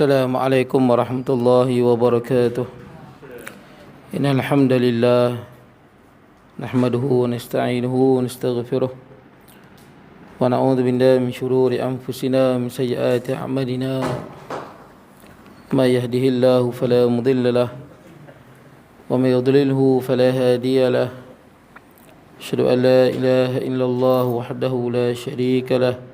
Assalamualaikum warahmatullahi wabarakatuh. Innal hamdalillah nahmaduhu wa nasta'inuhu wa nastaghfiruh wa na'udzu billahi min shururi anfusina wa min sayyiati a'malina. May yahdihillahu fala mudilla lahu wa may yudlilhu fala hadiya lahu. Asyhadu an la ilaha illallah wahdahu la syarika lahu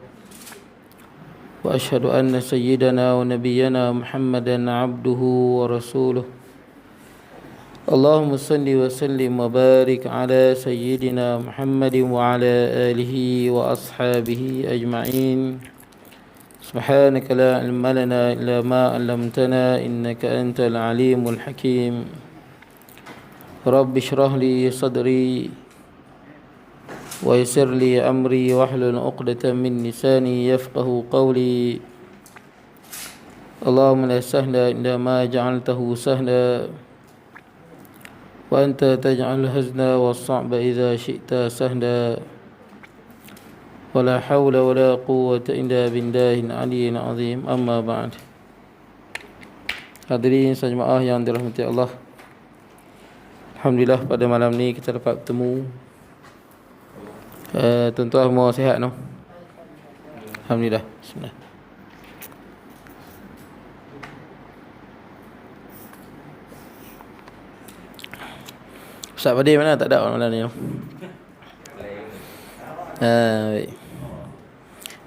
وأشهد أن سيدنا ونبينا محمدا عبده ورسوله. اللهم صل وسلم وبارك على سيدنا محمد وعلى آله وأصحابه أجمعين. سبحانك لا علم لنا إلا ما علمتنا إنك أنت العليم الحكيم. رب اشرح لي صدري ويسر لي أمري واحلل عقدة من لساني يفقه قولي. اللهم لا سهل إلا ما جعلته سهلا وأنت تجعل الحزن والصعب إذا شئت سهلا. ولا حول ولا قوة إلا بالله العلي العظيم. أما بعد. Hadirin sejemaah yang dirahmati Allah, alhamdulillah pada malam ni kita dapat bertemu. Tuan-tuan semua sihat no? Alhamdulillah. Bismillah. Ustaz Fadil mana? Tak ada malam ni no? Baik.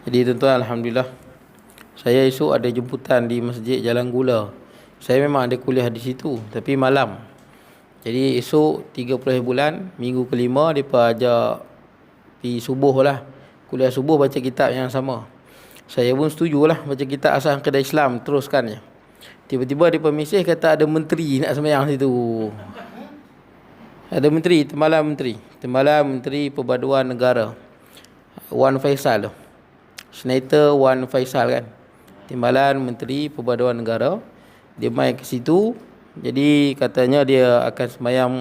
Jadi tuan-tuan, alhamdulillah, saya esok ada jemputan di Masjid Jalan Gula. Saya memang ada kuliah di situ, tapi malam. Jadi esok 30 bulan, minggu kelima, mereka ajak pergi subuh lah, kuliah subuh baca kitab yang sama. Saya pun setujulah baca kitab asas akidah Islam, teruskan je. Tiba-tiba dia permisih kata ada menteri nak sembahyang situ. Ada menteri, Timbalan Menteri Perpaduan Negara, Wan Faisal tu, Senator Wan Faisal kan, Timbalan Menteri Perpaduan Negara. Dia mai ke situ. Jadi katanya dia akan sembahyang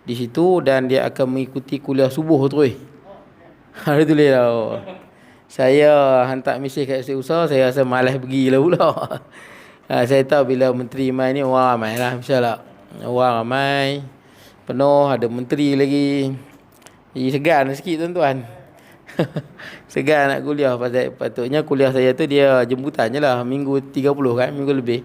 di situ dan dia akan mengikuti kuliah subuh terus. Ada tulis lah. Saya hantar mesej kat Ustaz, saya rasa malas pergi lah pula. Saya tahu bila menteri mai ni orang ramai lah, insyaAllah. Orang ramai, penuh, ada menteri lagi. Jadi segan sikit tuan-tuan. Segan nak kuliah. Patutnya kuliah saya tu dia jemputan je lah, minggu 30 kan, minggu lebih.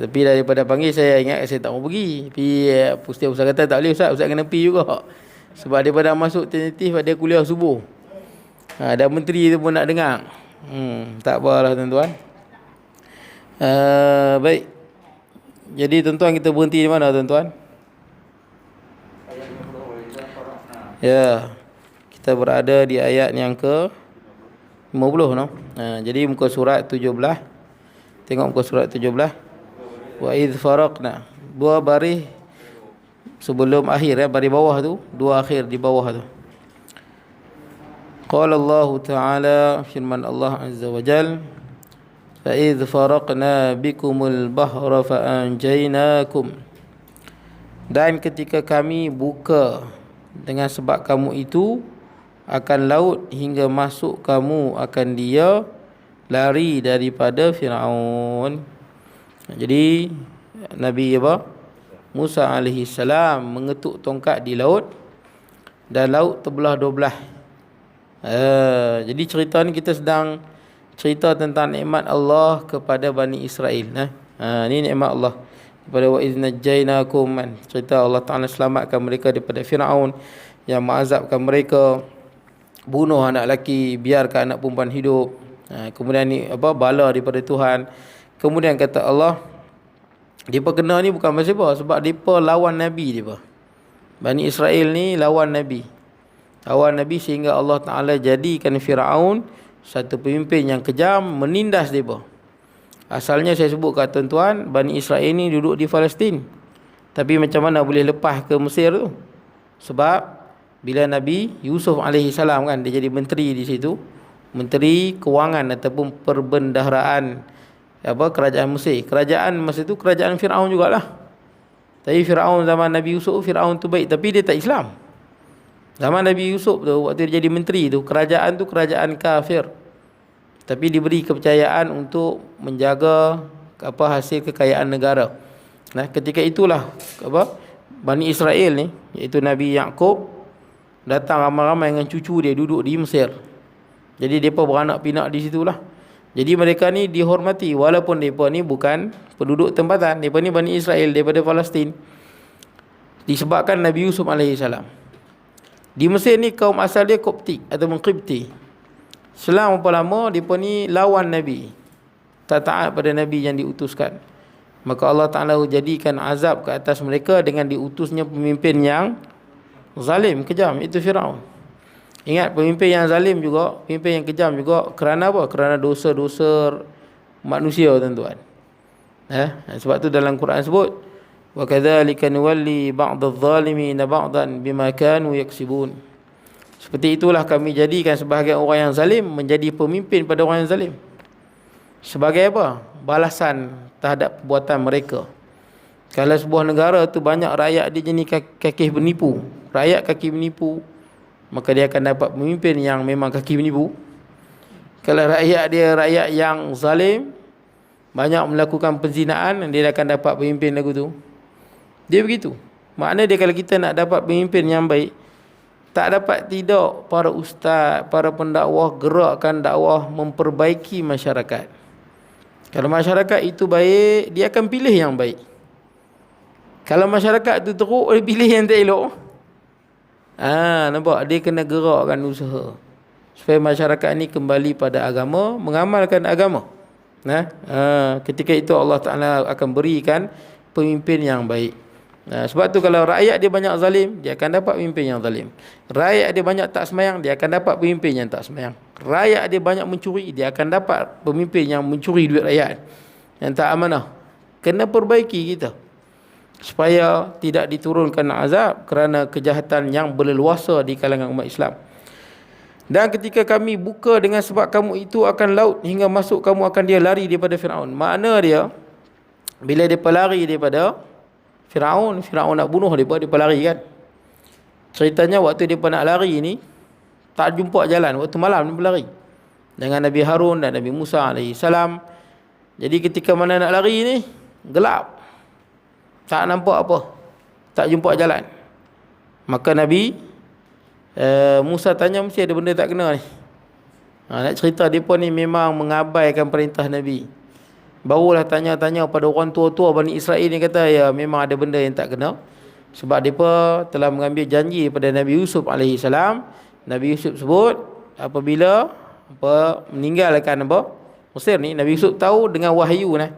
Tapi daripada panggil saya ingat saya tak mau pergi. Tapi Ustaz kata tak boleh Ustaz kena pergi juga. Sebab daripada masuk tentatif ada kuliah subuh. Ada menteri tu pun nak dengar. Tak apalah tuan-tuan. Baik. Jadi tuan-tuan, kita berhenti di mana tuan-tuan? Ya. Kita berada di ayat yang ke 50 no? Jadi muka surat 17. Tengok muka surat 17. Wa idh faraqna. Dua baris sebelum akhir baris bawah tu, dua akhir di bawah tu. Qala Allah Ta'ala, firman Allah Azza wa Jal, fa idh faraqna bikumul bahra fa anjaynakum. Dan ketika kami buka dengan sebab kamu itu akan laut hingga masuk kamu akan dia lari daripada Firaun. Jadi Nabi Musa alaihi salam mengetuk tongkat di laut dan laut terbelah 12. Jadi cerita ni kita sedang cerita tentang nikmat Allah kepada Bani Israel. Ini nikmat Allah kepada wa iznajjainakum, cerita Allah Ta'ala selamatkan mereka daripada Firaun yang mengazabkan mereka, bunuh anak lelaki, biarkan anak perempuan hidup. Kemudian ni bala daripada Tuhan. Kemudian kata Allah, mereka kena ni bukan pasal apa, sebab mereka lawan Nabi mereka. Bani Israel ni lawan Nabi. Lawan Nabi sehingga Allah Ta'ala jadikan Firaun satu pemimpin yang kejam, menindas mereka. Asalnya saya sebut kat tuan-tuan, Bani Israel ni duduk di Palestin. Tapi macam mana boleh lepas ke Mesir tu? Sebab bila Nabi Yusuf alaihi salam kan, dia jadi menteri di situ, menteri kewangan ataupun perbendaharaan kerajaan Mesir. Kerajaan masa itu kerajaan Firaun jugalah. Tapi Firaun zaman Nabi Yusuf, Firaun tu baik, tapi dia tak Islam. Zaman Nabi Yusuf tu, waktu dia jadi menteri tu, kerajaan tu kerajaan kafir. tapi diberi kepercayaan untuk menjaga hasil kekayaan negara. Nah, ketika itulah Bani Israel ni, iaitu Nabi Yaqub, datang ramai-ramai dengan cucu dia duduk di Mesir. Jadi mereka beranak pinak di situlah. Jadi mereka ni dihormati walaupun mereka ni bukan penduduk tempatan. Mereka ni Bani Israel daripada Palestin. Disebabkan Nabi Yusuf AS. Di Mesir ni kaum asal dia Koptik atau Qibti. Selang berapa lama mereka ni lawan Nabi, tak taat pada Nabi yang diutuskan. Maka Allah Ta'ala jadikan azab ke atas mereka dengan diutusnya pemimpin yang zalim, kejam, itu Firaun. Ingat, pemimpin yang zalim juga, pemimpin yang kejam juga, kerana apa? Kerana dosa-dosa manusia, tuan-tuan. Sebab tu dalam Quran sebut, wa kadzalika nuwalli ba'dadh-dhalimina ba'dan bima kanu yaksibun. Seperti itulah kami jadikan sebahagian orang yang zalim menjadi pemimpin pada orang yang zalim. Sebagai apa? Balasan terhadap perbuatan mereka. Kalau sebuah negara tu banyak rakyat dia jenis kaki penipu, rakyat kaki penipu, maka dia akan dapat pemimpin yang memang kaki penipu. Kalau rakyat dia rakyat yang zalim, banyak melakukan penzinaan, dia akan dapat pemimpin lagu tu. Dia begitu. Maknanya dia, kalau kita nak dapat pemimpin yang baik, tak dapat tidak para ustaz, para pendakwah gerakkan dakwah memperbaiki masyarakat. Kalau masyarakat itu baik, dia akan pilih yang baik. Kalau masyarakat itu teruk, dia pilih yang tak elok. Nampak? Dia kena gerakkan usaha supaya masyarakat ni kembali pada agama, mengamalkan agama. Ketika itu Allah Ta'ala akan berikan pemimpin yang baik. Sebab tu kalau rakyat dia banyak zalim, dia akan dapat pemimpin yang zalim. Rakyat dia banyak tak semayang, dia akan dapat pemimpin yang tak semayang. Rakyat dia banyak mencuri, dia akan dapat pemimpin yang mencuri duit rakyat, yang tak amanah. Kena perbaiki kita supaya tidak diturunkan azab kerana kejahatan yang berleluasa di kalangan umat Islam. Dan ketika kami buka dengan sebab kamu itu akan laut hingga masuk kamu akan dia lari daripada Firaun. Makna dia, bila dia lari daripada Firaun nak bunuh dia lari kan. Ceritanya waktu dia nak lari ni, tak jumpa jalan. Waktu malam dia berlari dengan Nabi Harun dan Nabi Musa AS. Jadi ketika mana nak lari ni, gelap, tak nampak apa, tak jumpa jalan. Maka Nabi Musa tanya, mesti ada benda tak kena ni. Nak cerita mereka ni memang mengabaikan perintah Nabi. Barulah tanya-tanya pada orang tua-tua Bani Israel ni, kata ya memang ada benda yang tak kena. Sebab mereka telah mengambil janji pada Nabi Yusuf AS. Nabi Yusuf sebut apabila meninggalkan Mesir ni, Nabi Yusuf tahu dengan wahyu nah.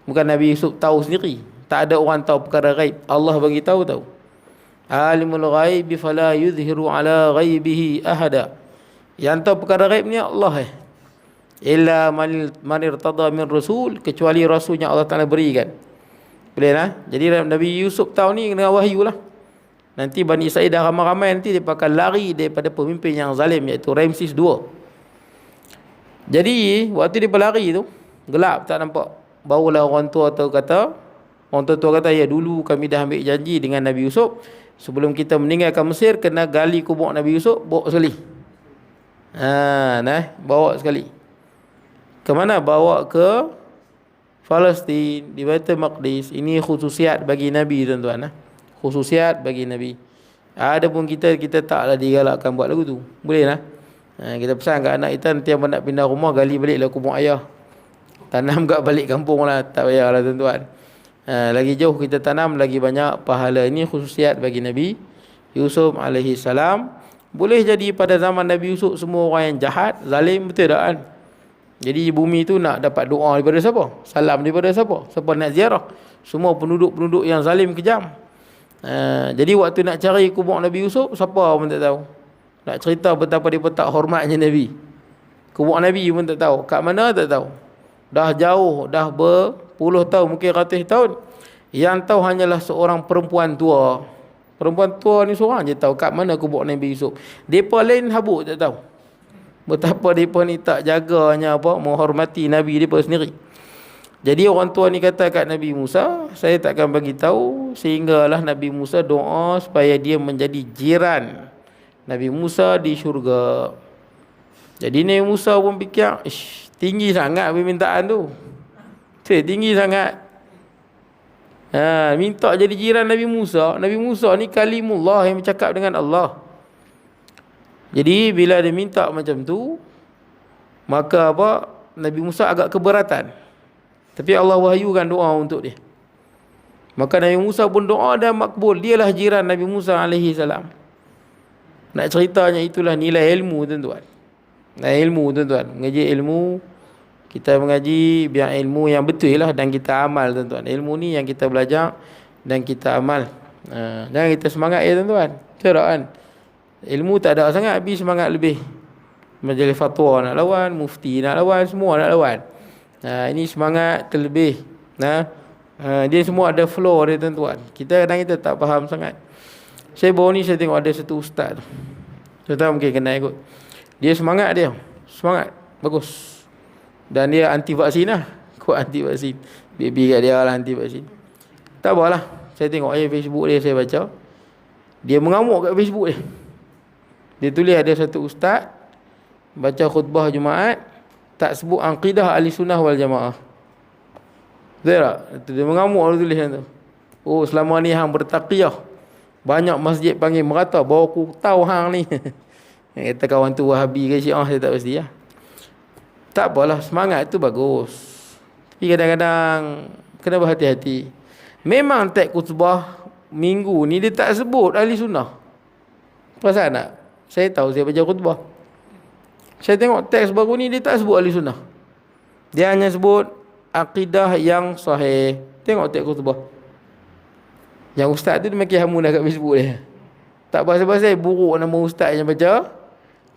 Bukan Nabi Yusuf tahu sendiri. Tak ada orang tahu perkara ghaib. Allah bagi tahu. Alimul ghaibi fala yuzhiru ala ghaibihi ahada. Yang tahu perkara ghaib ni Allah illa man irtada min rasul, kecuali rasul yang Allah Ta'ala berikan. Boleh lah. Jadi Nabi Yusuf tahu ni dengan wahyu lah. Nanti Bani Israel dah ramai-ramai, nanti dia akan lari daripada pemimpin yang zalim, iaitu Ramses II. Jadi waktu dia berlari tu, gelap, tak nampak. Barulah orang tua kata, ya dulu kami dah ambil janji dengan Nabi Yusuf, sebelum kita meninggalkan Mesir, kena gali kubur Nabi Yusuf, bawa sekali. Bawa sekali. Ke mana? Bawa ke Palestin, di Baitul Maqdis. Ini khususiat bagi Nabi, tuan-tuan. Khususiat bagi Nabi. Adapun kita taklah digalakkan buat lagu tu. Boleh lah. Kita pesan kat anak kita, nanti yang nak pindah rumah, gali baliklah kubur ayah. Tanam kat balik kampung lah. Tak payahlah, tuan-tuan. Lagi jauh kita tanam, lagi banyak pahala. Ini khususiat bagi Nabi Yusuf AS. Boleh jadi pada zaman Nabi Yusuf semua orang yang jahat, zalim, betul tak kan? Jadi bumi tu nak dapat doa daripada siapa? Salam daripada siapa? Siapa nak ziarah? Semua penduduk-penduduk yang zalim, kejam. Jadi waktu nak cari kubur Nabi Yusuf, siapa pun tak tahu. Nak cerita betapa dia tak hormatnya Nabi. Kubur Nabi pun tak tahu. Kat mana tak tahu. Dah jauh, dah berpuluh tahun, mungkin ratus tahun. Yang tahu hanyalah seorang perempuan tua. Perempuan tua ni seorang je tahu kat mana kubur Nabi Yusuf. Mereka lain habuk tak tahu. Betapa mereka ni tak jaganya menghormati Nabi mereka sendiri. Jadi orang tua ni kata kat Nabi Musa, saya takkan bagi tahu, sehinggalah Nabi Musa doa supaya dia menjadi jiran Nabi Musa di syurga. Jadi Nabi Musa pun fikir, tinggi sangat permintaan tu. Tinggi sangat. Minta jadi jiran Nabi Musa. Nabi Musa ni kalimullah yang bercakap dengan Allah. Jadi bila dia minta macam tu, maka apa? Nabi Musa agak keberatan. Tapi Allah wahyukan doa untuk dia. Maka Nabi Musa pun doa dan makbul. Dialah jiran Nabi Musa alaihi salam. Nak ceritanya itulah nilai ilmu, tuan-tuan. Ilmu, tuan-tuan. Mengaji ilmu, kita mengaji biar ilmu yang betul lah dan kita amal, tuan-tuan. Ilmu ni yang kita belajar dan kita amal. Jangan kita semangat ya, tuan-tuan. Betul tak kan? Ilmu tak ada sangat, habis semangat lebih. Majlis fatwa nak lawan, mufti nak lawan, semua nak lawan. Ini semangat terlebih. Dia semua ada flow dia, tuan-tuan. Kita kadang kita tak faham sangat. Saya baru ni saya tengok ada satu ustaz tu. Tuan-tuan mungkin kenal ikut. Dia semangat dia. Semangat. Bagus. Dan dia anti vaksin lah. Kuat anti vaksin. Baby kat dia lah anti vaksin. Tak apalah. Saya tengok Facebook dia, saya baca. Dia mengamuk kat Facebook dia. Dia tulis ada satu ustaz baca khutbah Jumaat tak sebut akidah ahli sunnah wal jamaah. Betul tak? Dia mengamuk dia tulis tu. Oh, selama ni hang bertaqiyah. Banyak masjid panggil merata, bawa aku tahu hang ni. Kata kawan tu Wahabi ke Syiah, saya tak pasti lah. Tak apalah, semangat tu bagus. Tapi kadang-kadang kena berhati-hati. Memang teks khutbah minggu ni dia tak sebut ahli sunnah. Perasaan tak? Saya tahu, saya baca khutbah. Saya tengok teks baru ni dia tak sebut ahli sunnah. Dia hanya sebut akidah yang sahih. Tengok teks khutbah. Yang ustaz tu dia makin hamun dah kat Facebook dia. Tak pasal-pasal buruk nama ustaz yang baca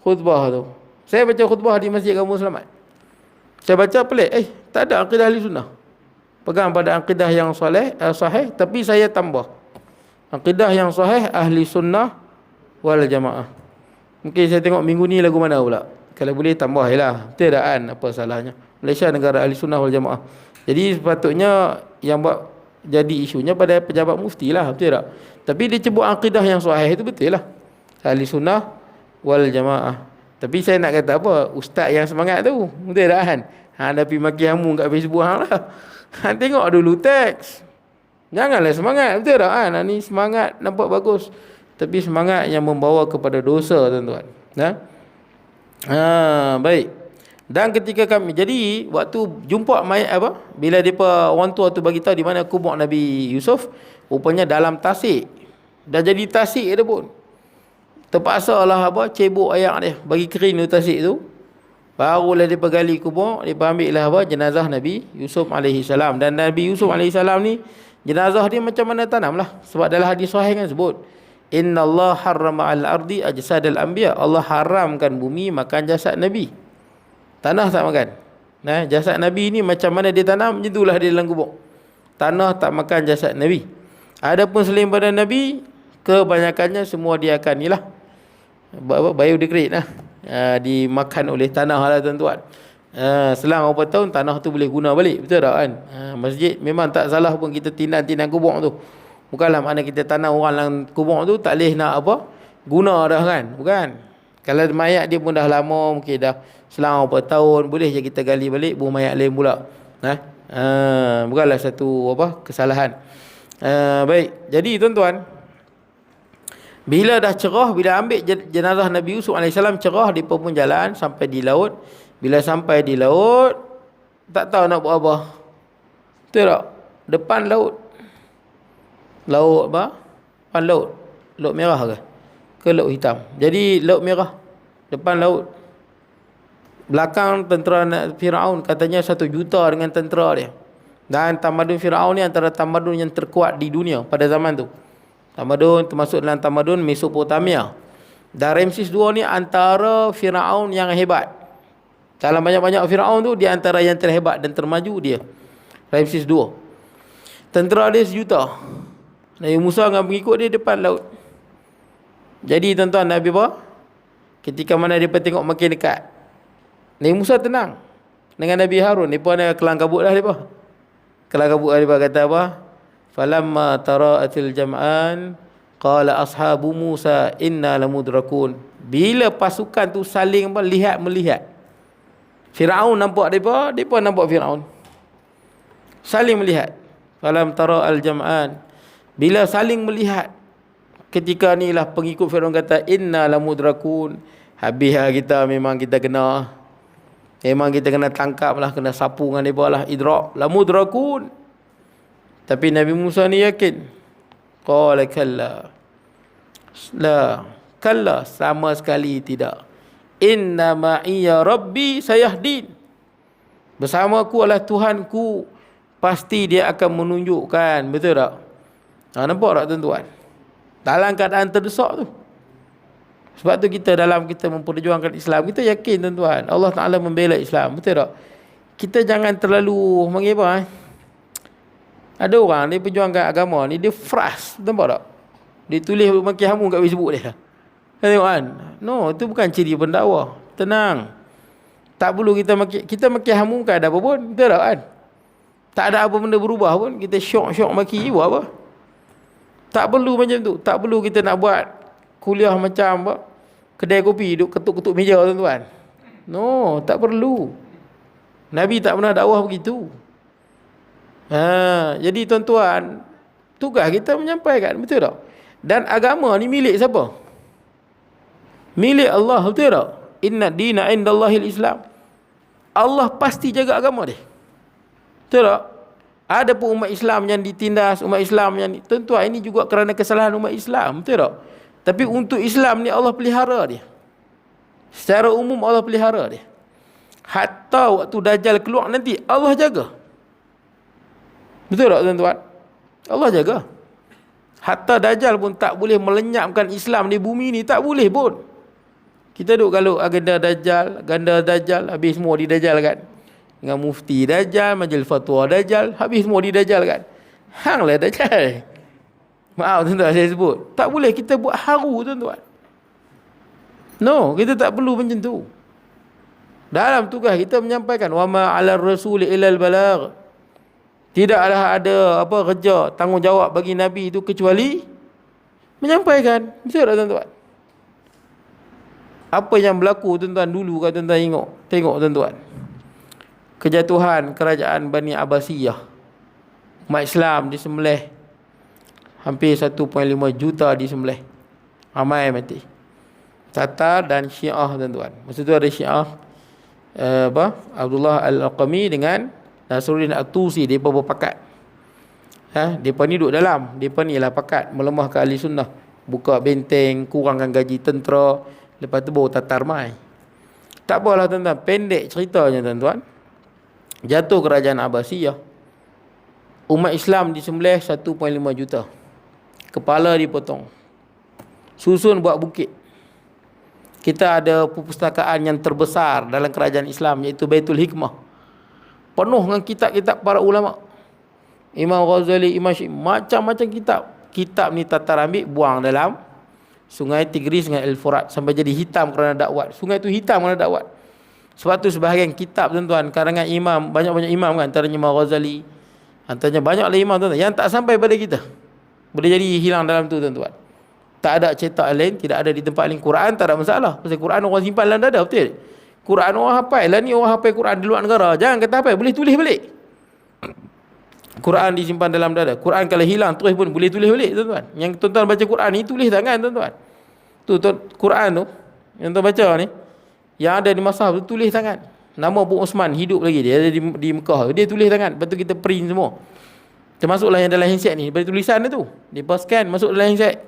khutbah tu. Saya baca khutbah di Masjid Kampung Selamat. Saya baca pelik, tak ada akidah ahli sunnah. Pegang pada akidah yang sahih, tapi saya tambah akidah yang sahih ahli sunnah wal jamaah. Mungkin saya tengok minggu ni lagu mana pula. Kalau boleh tambah lah. Betul tak kan? Apa salahnya? Malaysia negara ahli sunnah wal jamaah. Jadi sepatutnya yang buat jadi isunya pada pejabat mufti lah. Betul tak? Tapi dia sebut akidah yang sahih itu betul lah. Ahli sunnah wal jamaah. Tapi saya nak kata apa? Ustaz yang semangat tu. Betul tak kan? Dah pergi maki hamun kat Facebook hang lah. Tengok dulu teks. Janganlah semangat. Betul tak kan? Ni semangat nampak bagus. Tapi semangat yang membawa kepada dosa, tuan-tuan. Baik. Dan ketika kami, jadi waktu jumpa mayat apa? Bila depa orang tua tu bagi tahu di mana kubur Nabi Yusuf, rupanya dalam tasik. Dah jadi tasik dia pun. Terpaksa lah apa? Cebok ayak dia, bagi kering tu tasik tu. Barulah depa gali kubur, depa ambil lah apa? Jenazah Nabi Yusuf alaihi salam. Dan Nabi Yusuf alaihi salam ni jenazah dia macam mana tanam lah. Sebab dalam hadis sahih kan sebut, Inna Allah harrama al-ardi ajsadal anbiya. Allah haramkan bumi makan jasad Nabi. Tanah tak makan. Jasad Nabi ni macam mana dia tanam, macam itulah dia dalam kubur. Tanah tak makan jasad Nabi. Adapun selain pada Nabi, kebanyakannya semua dia akan ni lah, biodegrade lah. Dimakan oleh tanah lah, tuan-tuan. Selang berapa tahun tanah tu boleh guna balik. Betul tak kan? Masjid memang tak salah pun kita tindan kubur tu. Bukanlah mana kita tanam orang dalam kubur tu tak boleh nak apa? Guna dah kan? Bukan. Kalau mayat dia pun dah lama, mungkin dah selang berapa tahun, boleh je kita gali balik buang mayat lain pula. Bukanlah satu apa? Kesalahan. Baik. Jadi tuan-tuan, bila dah cerah, bila ambil jenazah Nabi Yusuf AS cerah, dia pun jalan sampai di laut. Bila sampai di laut, tak tahu nak buat apa. Betul tak? Depan laut. Laut apa? Depan laut. Laut merah ke? Ke laut hitam? Jadi laut merah. Depan laut. Belakang tentera Firaun, katanya 1 juta dengan tentera dia. Dan tamadun Firaun ni antara tamadun yang terkuat di dunia pada zaman tu. Tamadun termasuk dalam tamadun Mesopotamia. Dan Ramses II ni antara Firaun yang hebat. Dalam banyak-banyak Firaun tu, dia antara yang terhebat dan termaju dia. Ramses II. Tentera dia 1 juta. Nabi Musa dengan pengikut dia depan laut. Jadi tuan-tuan, Nabi apa? Ketika mana dia tengok makin dekat, Nabi Musa tenang dengan Nabi Harun. Mereka ada kelang kabut dah mereka. Kelang kabut dah mereka kata apa? Falamma tara'atil jam'an Qala ashabu Musa inna lamudrakun. Bila pasukan tu saling melihat. Firaun nampak depa nampak Firaun. Saling melihat. Falam tara al-jam'an. Bila saling melihat, ketika ni lah pengikut Firaun kata inna lamudrakun. Habis lah kita, memang kita kena tangkap lah, kena sapu dengan depa lah, idrak lamudrakun. Tapi Nabi Musa ni yakin. Qala kalla. Kalla, sama sekali tidak. Inna ma'iya rabbi sayahdin. Bersama aku adalah Tuhanku, pasti dia akan menunjukkan. Betul tak? Nampak tak tuan-tuan? Dalam keadaan terdesak tu. Sebab tu kita memperjuangkan Islam, kita yakin tuan-tuan, Allah Ta'ala membela Islam. Betul tak? Kita jangan terlalu mengapa. Ada orang dia perjuangkan agama ni, dia frust. Nampak tak? Dia tulis maki hamu kat Facebook dia. Tengok kan? No, itu bukan ciri pendakwah. Tenang. Tak perlu kita maki hamu kan ada apa pun. Betul tak kan? Tak ada apa benda berubah pun. Kita syok maki buat apa? Tak perlu macam tu. Tak perlu kita nak buat kuliah macam apa? Kedai kopi duduk ketuk-ketuk meja tuan-tuan. No, tak perlu. Nabi tak pernah dakwah begitu. Jadi tuan-tuan, tugas kita menyampaikan, betul tak? Dan agama ni milik siapa? Milik Allah, betul tak? Inna dina indallahil Islam. Allah pasti jaga agama dia. Betul tak? Ada pun umat Islam yang ditindas, umat Islam yang tuan-tuan, ini juga kerana kesalahan umat Islam, betul tak? Tapi untuk Islam ni Allah pelihara dia. Secara umum Allah pelihara dia. Hatta waktu Dajjal keluar nanti Allah jaga. Betul tak tuan-tuan? Allah jaga. Hatta Dajjal pun tak boleh melenyapkan Islam di bumi ni, tak boleh pun. Kita duk kalau agenda Dajjal, habis semua di Dajjal kan. Dengan mufti Dajjal, majlis fatwa Dajjal, habis semua di Dajjal kan. Hanglah Dajjal. Maaf tuan-tuan saya sebut. Tak boleh kita buat haru tuan-tuan. No, kita tak perlu macam tu. Dalam tugas kita menyampaikan wa ma 'alar rasul illal balagh. Tidaklah ada kerja tanggungjawab bagi Nabi itu kecuali menyampaikan. Betul tak tuan-tuan? Apa yang berlaku tuan-tuan dulu kan tuan-tuan tengok tuan-tuan. Kejatuhan kerajaan Bani Abbasiyah. Umat Islam disembelih. Hampir 1.5 juta disembelih. Ramai mati. Tatar dan Syiah tuan-tuan. Masa tu ada Syiah Abdullah Al-Aqami dengan Nasruddin At-Tusi, mereka berpakat. Mereka ni duduk dalam. Mereka ni lah pakat melemahkan ahli sunnah. Buka benteng, kurangkan gaji tentera. Lepas tu baru tatar mai. Tak apalah tuan-tuan. Pendek ceritanya tuan-tuan. Jatuh kerajaan Abbasiyah. Umat Islam disembelih 1.5 juta. Kepala dipotong. Susun buat bukit. Kita ada perpustakaan yang terbesar dalam kerajaan Islam, iaitu Baitul Hikmah. Penuh dengan kitab-kitab para ulama. Imam Ghazali, Imam Syafi'i, macam-macam kitab. Kitab ni tatar ambil, buang dalam Sungai Tigris dengan Al-Furat sampai jadi hitam kerana dakwat. Sungai tu hitam kerana dakwat. Sebab tu sebahagian kitab tuan-tuan, karangan imam, banyak-banyak imam kan, antaranya Imam Ghazali, antaranya banyaklah imam tuan-tuan yang tak sampai pada kita. Boleh jadi hilang dalam tu tuan-tuan. Tak ada cetak lain, tidak ada di tempat lain. Quran tak ada masalah. Pasal Quran orang simpan dalam dada, betul? Quran orang hafal. Lah ni orang hafal Quran di luar negara. Jangan kata hafal, boleh tulis balik. Quran disimpan dalam dada. Quran kalau hilang terus pun boleh tulis balik tuan-tuan. Yang tuan-tuan baca Quran ni tulis tangan tuan-tuan. Quran tu yang tuan baca ni, yang ada di mushaf tu tulis tangan. Nama Abu Osman hidup lagi, dia ada di Mekah. Dia tulis tangan. Lepas tu kita print semua. Termasuklah yang dalam handset ni, daripada tulisan dia tu. Dia scan masuk dalam handset.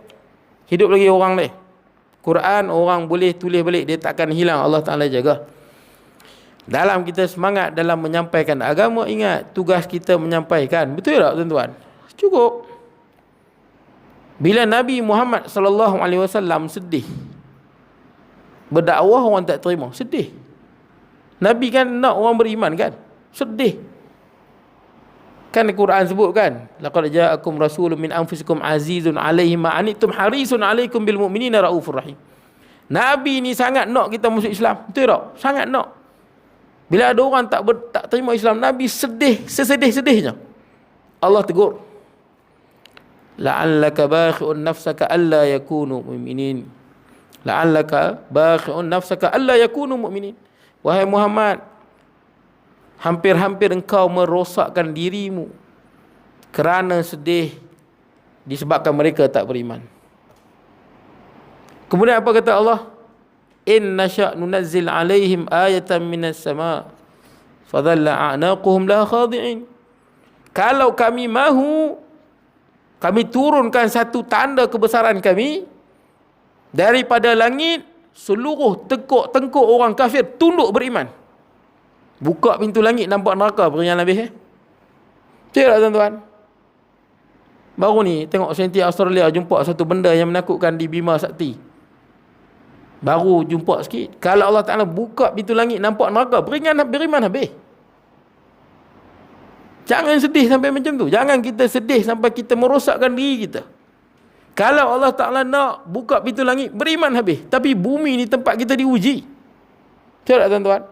Hidup lagi orang ni. Quran orang boleh tulis balik, dia takkan hilang, Allah Ta'ala jaga. Dalam kita semangat dalam menyampaikan agama, ingat tugas kita menyampaikan. Betul tak tuan-tuan? Cukup. Bila Nabi Muhammad sallallahu alaihi wasallam sedih, berdakwah orang tak terima, sedih. Nabi kan nak orang beriman kan? Sedih. Kan Al-Quran sebut kan, laqad ja'akum rasulun min anfusikum azizun 'alaihi ma anittum harisun 'alaikum bil mu'minina raufur rahim. Nabi ni sangat nak kita masuk Islam, betul tak? Sangat nak. Bila ada orang tak terima Islam, Nabi sedih, sesedih-sedihnya. Allah tegur. la'allaka bakhi'un nafsaka alla yakunu mu'minin. La'allaka bakhi'un nafsaka alla yakunu mu'minin. Wahai Muhammad, hampir-hampir engkau merosakkan dirimu kerana sedih disebabkan mereka tak beriman. Kemudian apa kata Allah? In nasha' nunazzil alaihim ayatan minas sama' fadhalla a'naquhum la khadi'in. Kalau kami mahu, kami turunkan satu tanda kebesaran kami daripada langit, seluruh tengkuk orang kafir tunduk beriman. Buka pintu langit nampak neraka beriman lebih. Tidak tuan-tuan? Baru ni tengok saintis Australia jumpa satu benda yang menakutkan di Bima Sakti. Baru jumpa sikit. Kalau Allah Ta'ala buka pintu langit nampak neraka, beriman habis. Jangan sedih sampai macam tu. Jangan kita sedih sampai kita merosakkan diri kita. Kalau Allah Ta'ala nak buka pintu langit, beriman habis. Tapi bumi ni tempat kita diuji. Tidak tuan-tuan?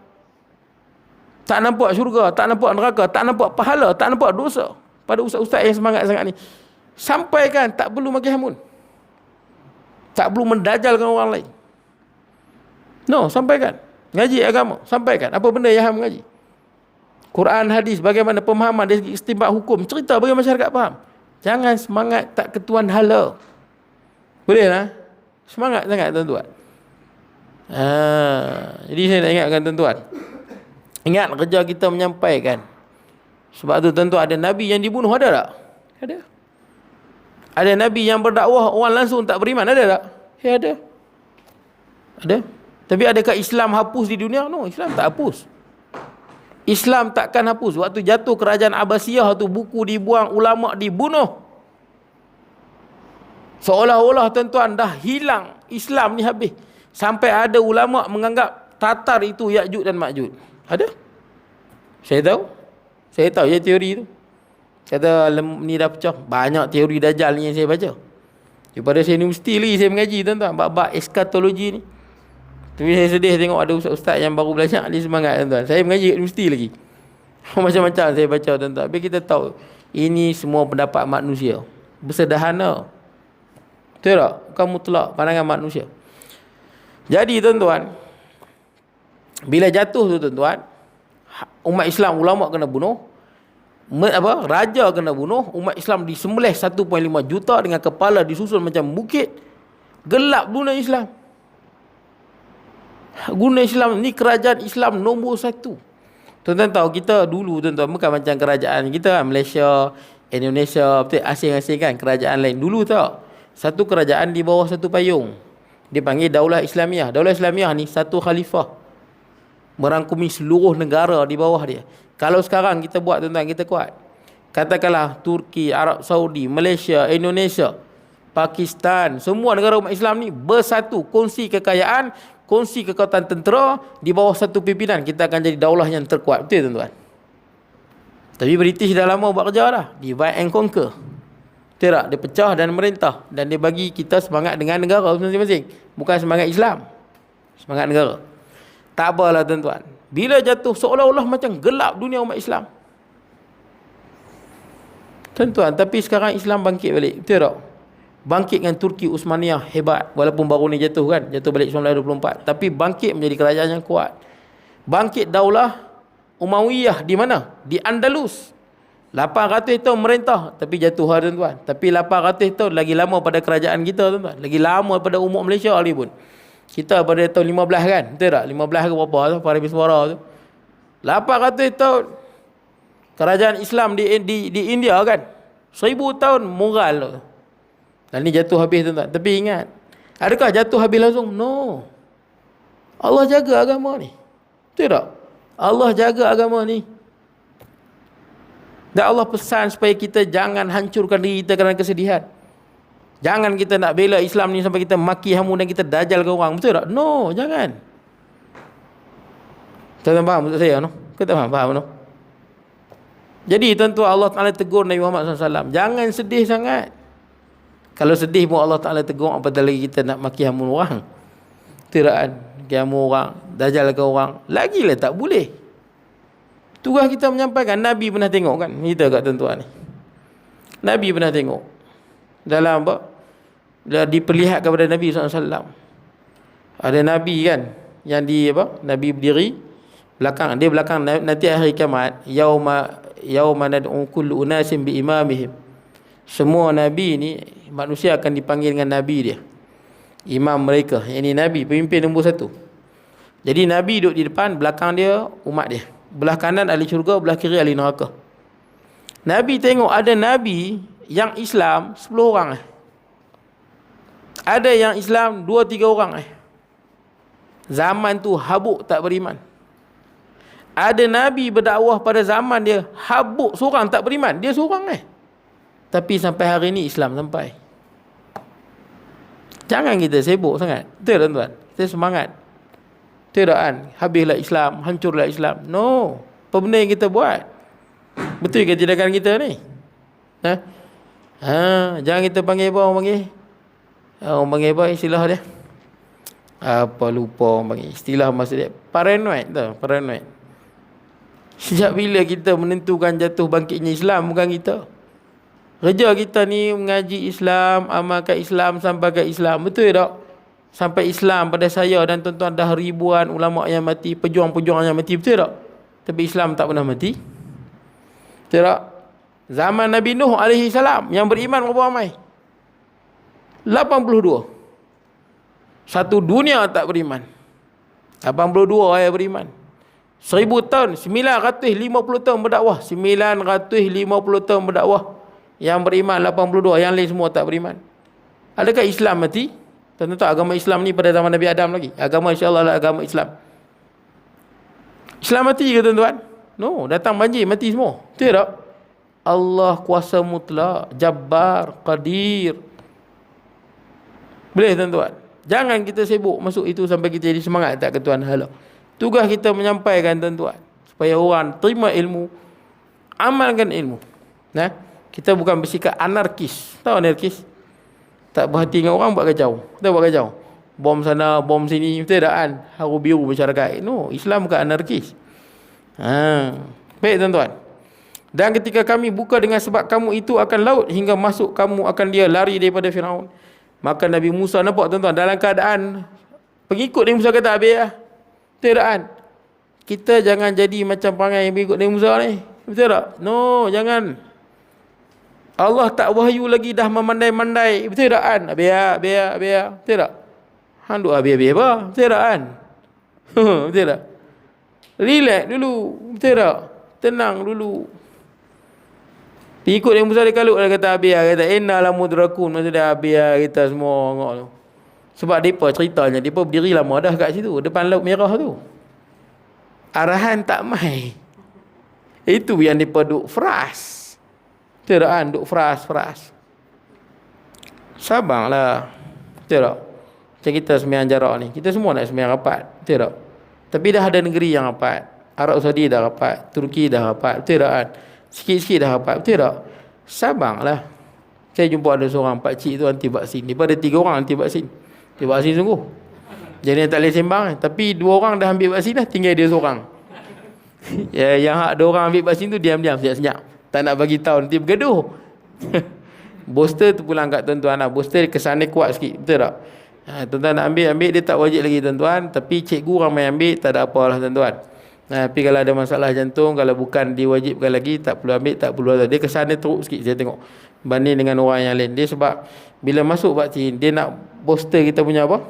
Tak nampak syurga, tak nampak neraka, tak nampak pahala, tak nampak dosa. Pada ustaz-ustaz yang semangat sangat ni, sampaikan, tak perlu maki hamun. Tak perlu mendajalkan orang lain. No, sampaikan. Ngaji agama, sampaikan. Apa benda yang hang mengaji? Quran, hadis, bagaimana pemahaman dari segi istinbat hukum, cerita bagi masyarakat faham. Jangan semangat tak ketuan hala. Boleh lah? Semangat sangat tuan-tuan. Jadi saya nak ingatkan tuan-tuan, ingat kerja kita menyampaikan. Sebab tu tentu ada Nabi yang dibunuh, ada tak? Ada. Ada Nabi yang berdakwah orang langsung tak beriman, ada tak? Ya ada. Ada. Tapi adakah Islam hapus di dunia? No, Islam tak hapus. Islam takkan hapus. Waktu jatuh kerajaan Abbasiyah tu, buku dibuang, ulama dibunuh. Seolah-olah tuan-tuan dah hilang Islam ni habis. Sampai ada ulama menganggap Tatar itu Ya'juj dan Ma'juj. Ada? Saya tahu. Saya tahu je teori tu. Kata ni dah pecah. Banyak teori Dajjal ni yang saya baca. Daripada saya universiti lagi saya mengaji tuan-tuan, bab-bab eskatologi ni. Tapi saya sedih tengok ada ustaz-ustaz yang baru belajar, dia semangat tuan-tuan. Saya mengaji kat universiti lagi. Macam-macam saya baca tuan-tuan. Tapi kita tahu ini semua pendapat manusia. Bersederhana. Betul tak? Bukan mutlak pandangan manusia. Jadi tuan-tuan, bila jatuh tu tuan-tuan, umat Islam, ulama kena bunuh, raja kena bunuh, umat Islam disembelih 1.5 juta dengan kepala disusun macam bukit. Gelap dunia Islam. Guna Islam ni kerajaan Islam nombor 1. Tuan-tuan tahu kita dulu tuan-tuan bukan macam kerajaan kita Malaysia, Indonesia, betul asing-asing kan, kerajaan lain. Dulu tahu satu kerajaan di bawah satu payung. Dipanggil Daulah Islamiah. Daulah Islamiah ni satu khalifah merangkumi seluruh negara di bawah dia. Kalau sekarang kita buat tuan-tuan, kita kuat. Katakanlah Turki, Arab Saudi, Malaysia, Indonesia, Pakistan, semua negara umat Islam ni bersatu, kongsi kekayaan, kongsi kekuatan tentera di bawah satu pimpinan, kita akan jadi daulah yang terkuat. Betul tuan-tuan? Tapi British dah lama buat kerja dah. Divide and conquer. Betul tak? Dia pecah dan merintah. Dan dia bagi kita semangat dengan negara masing-masing. Bukan semangat Islam. Semangat negara. Tak apalah tuan-tuan. Bila jatuh seolah-olah macam gelap dunia umat Islam. Tuan-tuan, tapi sekarang Islam bangkit balik. Betul tak? Bangkit dengan Turki Uthmaniyah hebat. Walaupun baru ni jatuh kan. Jatuh balik 1924. Tapi bangkit menjadi kerajaan yang kuat. Bangkit daulah Umayyah di mana? Di Andalus. 800 tahun merintah. Tapi jatuh tuan-tuan. Tapi 800 tahun lagi lama pada kerajaan kita tuan-tuan. Lagi lama pada umur Malaysia lagi pun. Kita pada tahun 15 kan. Betul tak? 15 ke berapa tu? Parlimen Suara tu. 800 tahun. Kerajaan Islam di India kan. 1000 tahun moral tu. Dan ni jatuh habis tuan-tuan. Tapi ingat, adakah jatuh habis langsung? No. Allah jaga agama ni. Betul tak? Allah jaga agama ni. Dan Allah pesan supaya kita jangan hancurkan diri kita kerana kesedihan. Jangan kita nak bela Islam ni sampai kita maki hamu dan kita dajal ke orang. Betul tak? No, jangan. Tuan-tuan faham maksud saya? No? Kita faham no? Jadi tuan-tuan, Allah Ta'ala tegur Nabi Muhammad SAW. Jangan sedih sangat. Kalau sedih pun Allah Ta'ala tegur, apatah lagi kita nak maki hamun orang. Tiraan, maki hamun orang, dajal ke orang. Lagilah tak boleh. Tugas kita menyampaikan. Nabi pernah tengok kan, kita kat tuan-tuan ni. Nabi pernah tengok. dalam apa? Dah diperlihatkan kepada Nabi SAW. Ada Nabi kan yang Nabi berdiri belakang nanti hari kiamat, yauma nad'u kullu unasin bi imamihim. Semua nabi ni manusia akan dipanggil dengan nabi dia, imam mereka. Ini nabi, pemimpin nombor satu. Jadi nabi duduk di depan, belakang dia umat dia, belah kanan ahli syurga, belah kiri ahli neraka. Nabi tengok ada nabi yang Islam 10 orang ada yang Islam 2-3 orang Zaman tu habuk tak beriman. Ada Nabi berdakwah pada zaman dia, habuk seorang tak beriman. Dia seorang tapi sampai hari ni Islam sampai. Jangan kita sibuk sangat. Betul tuan-tuan? Kita semangat. Betul tak kan? Habislah Islam, hancurlah Islam. No. Apa benda yang kita buat? Betul ke tindakan kita ni? Jangan kita panggil apa orang panggil? Orang panggil apa istilah dia? Apa lupa orang panggil istilah maksud dia, paranoid tu, paranoid. Sejak bila kita menentukan jatuh bangkitnya Islam? Bukan kita. Kerja kita ni mengaji Islam, amalkan Islam, sampai ke Islam. Betul tak? Sampai Islam pada saya dan tuan-tuan dah ribuan ulama yang mati, pejuang-pejuang yang mati. Betul tak? Tapi Islam tak pernah mati. Betul tak? Zaman Nabi Nuh alaihi salam yang beriman berapa ramai? 82. Satu dunia tak beriman. 82 yang beriman. 1000 tahun, 950 tahun berdakwah. 950 tahun berdakwah. Yang beriman 82, yang lain semua tak beriman. Adakah Islam mati? Tentu agama Islam ni pada zaman Nabi Adam lagi. Agama insya-Allah lah agama Islam. Islam mati ke tuan-tuan? No, datang banjir mati semua. Betul tak? Allah kuasa mutlak, Jabbar, Qadir. Boleh tuan-tuan? Jangan kita sibuk masuk itu sampai kita jadi semangat tak ke tuan. Tugas kita menyampaikan tuan-tuan, supaya orang terima ilmu, amalkan ilmu. Kita bukan bersikap anarkis. Tahu anarkis? Tak berhati dengan orang, buat kacau. Kita buat kacau. Bom sana, bom sini. Betul tak kan? Haru biru masyarakat. No, Islam bukan anarkis. Baik tuan-tuan. Dan ketika kami buka dengan sebab kamu itu akan laut, hingga masuk kamu akan dia lari daripada Firaun. Maka Nabi Musa nampak tuan-tuan, dalam keadaan pengikut Nabi Musa kata habis lah. Betul tak kan? Kita jangan jadi macam perangai yang pengikut Nabi Musa ni. Betul tak? No, jangan. Allah tak wahyu lagi dah memandai-mandai. Betul tak kan? Biar. Betul tak? Hang duk habis-habis apa? Betul tak kan? Betul tak? Relax dulu. Betul tak? Tenang dulu. Ikut yang Musa dia kalut, dia kata habis, dia kata innalah mudrakun, maksud dia habis kita semua ngok tu. Sebab depa ceritanya depa berdiri lama dah kat situ depan Laut Merah tu. Arahan tak mai. Itu yang depa duk fras. Betul tak kan? Duk fras. Sabarlah. Betul tak? Macam kita sembahyang jarak ni, kita semua nak sembahyang rapat. Betul tak? Tapi dah ada negeri yang rapat. Arab Saudi dah rapat, Turki dah rapat. Betul tak kan? Sikit-sikit dah rapat. Betul tak? Sabarlah. Saya jumpa ada seorang pakcik tu anti vaksin. Dia ada 3 orang anti vaksin. Dia vaksin sungguh. Jadi tak boleh sembang. Tapi 2 orang dah ambil vaksin dah, tinggal dia seorang. Yang hak 2 orang ambil vaksin tu diam-diam, senyap-senyap. Tak nak bagi tahu, nanti bergaduh. Booster tu pulang kat tuan-tuan lah. Booster kesannya kuat sikit. Betul tak? Tuan-tuan nak ambil, dia tak wajib lagi tuan-tuan. Tapi cikgu ramai ambil, tak ada apalah tuan-tuan. Tapi kalau ada masalah jantung, kalau bukan diwajibkan lagi, tak perlu ambil, tak perlu. Dia kesannya teruk sikit saya tengok banding dengan orang yang lain. Dia sebab bila masuk vaksin, dia nak booster kita punya apa,